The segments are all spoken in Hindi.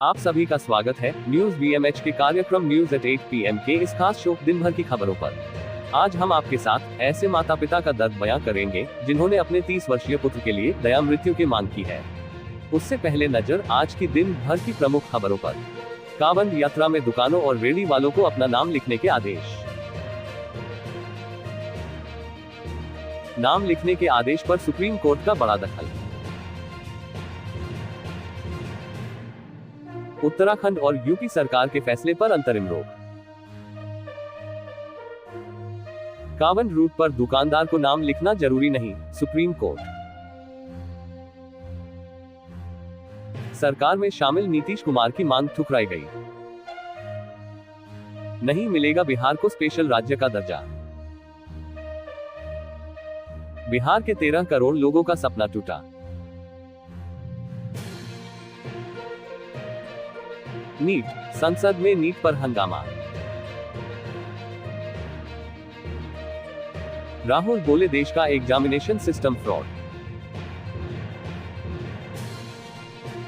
आप सभी का स्वागत है न्यूज बीएमएच के कार्यक्रम न्यूज एट 8 PM के इस खास शो दिन भर की खबरों पर। आज हम आपके साथ ऐसे माता पिता का दर्द बयां करेंगे जिन्होंने अपने 30 वर्षीय पुत्र के लिए दया मृत्यु की मांग की है। उससे पहले नजर आज की दिन भर की प्रमुख खबरों पर। कांवड़ यात्रा में दुकानों और रेहड़ी वालों को अपना नाम लिखने के आदेश। नाम लिखने के आदेश पर सुप्रीम कोर्ट का बड़ा दखल। उत्तराखंड और यूपी सरकार के फैसले पर अंतरिम रोक। कांवड़ रूट पर दुकानदार को नाम लिखना जरूरी नहीं, सुप्रीम कोर्ट। सरकार में शामिल नीतीश कुमार की मांग ठुकराई गई। नहीं मिलेगा बिहार को स्पेशल राज्य का दर्जा। बिहार के 13 करोड़ लोगों का सपना टूटा। नीट, संसद में नीट पर हंगामा। राहुल बोले देश का एग्जामिनेशन सिस्टम फ्रॉड।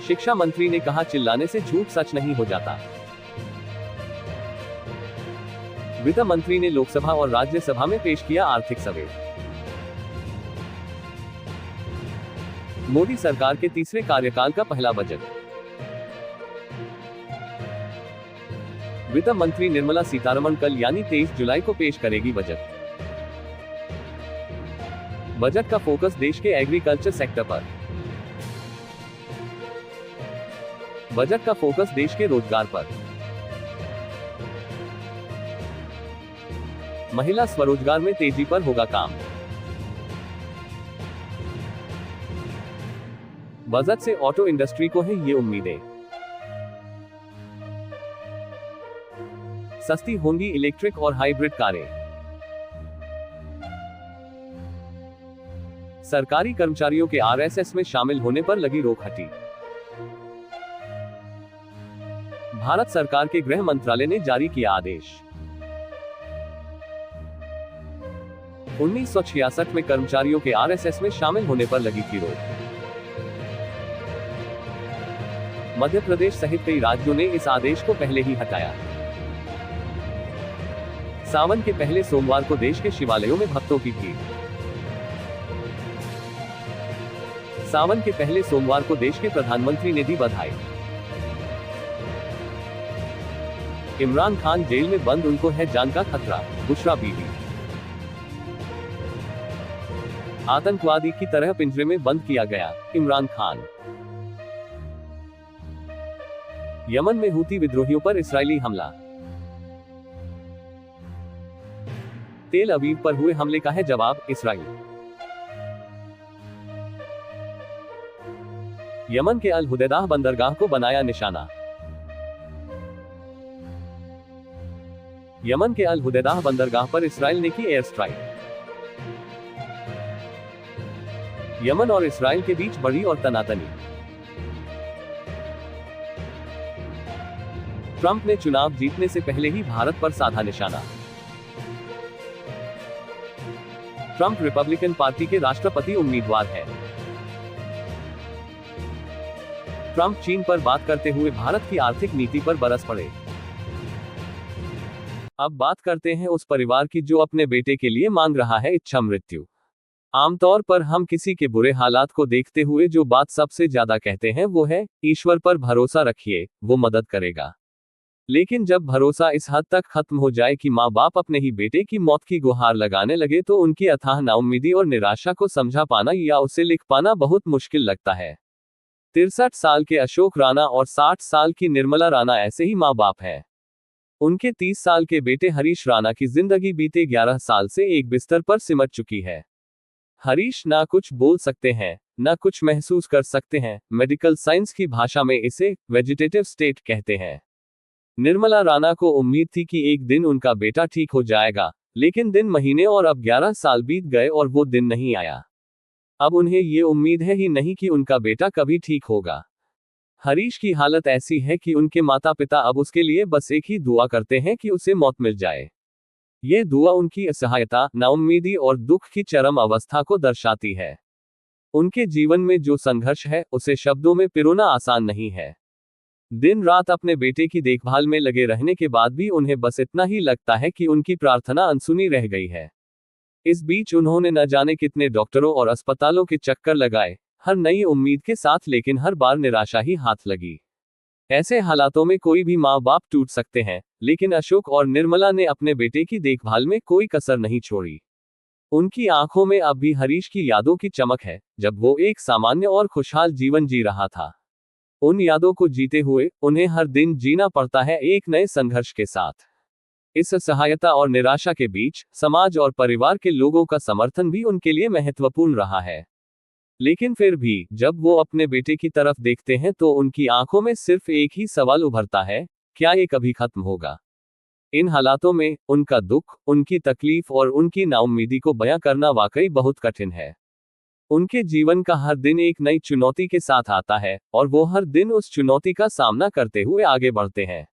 शिक्षा मंत्री ने कहा चिल्लाने से झूठ सच नहीं हो जाता। वित्त मंत्री ने लोकसभा और राज्यसभा में पेश किया आर्थिक सर्वे। मोदी सरकार के तीसरे कार्यकाल का पहला बजट। वित्त मंत्री निर्मला सीतारमण कल यानी 23 जुलाई को पेश करेगी बजट। बजट का फोकस देश के एग्रीकल्चर सेक्टर पर। बजट का फोकस देश के रोजगार पर। महिला स्वरोजगार में तेजी पर होगा काम। बजट से ऑटो इंडस्ट्री को है ये उम्मीदें। सस्ती होंगी इलेक्ट्रिक और हाइब्रिड कारें। सरकारी कर्मचारियों के आरएसएस में शामिल होने पर लगी रोक हटी। भारत सरकार के गृह मंत्रालय ने जारी किया आदेश। 1966 में कर्मचारियों के आरएसएस में शामिल होने पर लगी थी रोक। मध्य प्रदेश सहित कई राज्यों ने इस आदेश को पहले ही हटाया। सावन के पहले सोमवार को देश के शिवालयों में भक्तों की भीड़। सावन के पहले सोमवार को देश के प्रधानमंत्री ने दी बधाई। इमरान खान जेल में बंद, उनको है जान का खतरा, बुशरा बीबी। आतंकवादी की तरह पिंजरे में बंद किया गया इमरान खान। यमन में हूती विद्रोहियों पर इस्राएली हमला। तेल अवीव पर हुए हमले का है जवाब इस्राईल। यमन के अल हुदैदा बंदरगाह को बनाया निशाना। यमन के अल हुदैदा बंदरगाह पर इस्राईल ने की एयर स्ट्राइक। यमन और इस्राईल के बीच बढ़ी और तनातनी। ट्रंप ने चुनाव जीतने से पहले ही भारत पर साधा निशाना। ट्रंप रिपब्लिकन पार्टी के राष्ट्रपति उम्मीदवार हैं। ट्रंप चीन पर बात करते हुए भारत की आर्थिक नीति पर बरस पड़े। अब बात करते हैं उस परिवार की जो अपने बेटे के लिए मांग रहा है इच्छा मृत्यु। आमतौर पर हम किसी के बुरे हालात को देखते हुए जो बात सबसे ज्यादा कहते हैं वो है ईश्वर पर भरोसा रखिए, वो मदद करेगा। लेकिन जब भरोसा इस हद तक खत्म हो जाए कि माँ बाप अपने ही बेटे की मौत की गुहार लगाने लगे तो उनकी अथाह नाउम्मीदी और निराशा को समझा पाना या उसे लिख पाना बहुत मुश्किल लगता है। 63 साल के अशोक राणा और 60 साल की निर्मला राणा ऐसे ही माँ बाप हैं। उनके 30 साल के बेटे हरीश राणा की जिंदगी बीते 11 साल से एक बिस्तर पर सिमट चुकी है। हरीश ना कुछ बोल सकते हैं, ना कुछ महसूस कर सकते हैं। मेडिकल साइंस की भाषा में इसे वेजिटेटिव स्टेट कहते हैं। निर्मला राणा को उम्मीद थी कि एक दिन उनका बेटा ठीक हो जाएगा, लेकिन दिन महीने और अब 11 साल बीत गए और वो दिन नहीं आया। अब उन्हें ये उम्मीद है ही नहीं कि उनका बेटा कभी ठीक होगा। हरीश की हालत ऐसी है कि उनके माता पिता अब उसके लिए बस एक ही दुआ करते हैं कि उसे मौत मिल जाए। ये दुआ उनकी असहायता, नाउम्मीदी और दुख की चरम अवस्था को दर्शाती है। उनके जीवन में जो संघर्ष है उसे शब्दों में पिरोना आसान नहीं है। दिन रात अपने बेटे की देखभाल में लगे रहने के बाद भी उन्हें बस इतना ही लगता है कि उनकी प्रार्थना अनसुनी रह गई है। इस बीच उन्होंने न जाने कितने डॉक्टरों और अस्पतालों के चक्कर लगाए, हर नई उम्मीद के साथ, लेकिन हर बार निराशा ही हाथ लगी। ऐसे हालातों में कोई भी माँ बाप टूट सकते हैं, लेकिन अशोक और निर्मला ने अपने बेटे की देखभाल में कोई कसर नहीं छोड़ी। उनकी आंखों में अब भी हरीश की यादों की चमक है, जब वो एक सामान्य और खुशहाल जीवन जी रहा था। उन यादों को जीते हुए उन्हें हर दिन जीना पड़ता है एक नए संघर्ष के साथ। इस असहायता और निराशा के बीच समाज और परिवार के लोगों का समर्थन भी उनके लिए महत्वपूर्ण रहा है। लेकिन फिर भी जब वो अपने बेटे की तरफ देखते हैं तो उनकी आंखों में सिर्फ एक ही सवाल उभरता है, क्या ये कभी खत्म होगा? इन हालातों में उनका दुख, उनकी तकलीफ और उनकी नाउम्मीदी को बयां करना वाकई बहुत कठिन है। उनके जीवन का हर दिन एक नई चुनौती के साथ आता है, और वो हर दिन उस चुनौती का सामना करते हुए आगे बढ़ते हैं।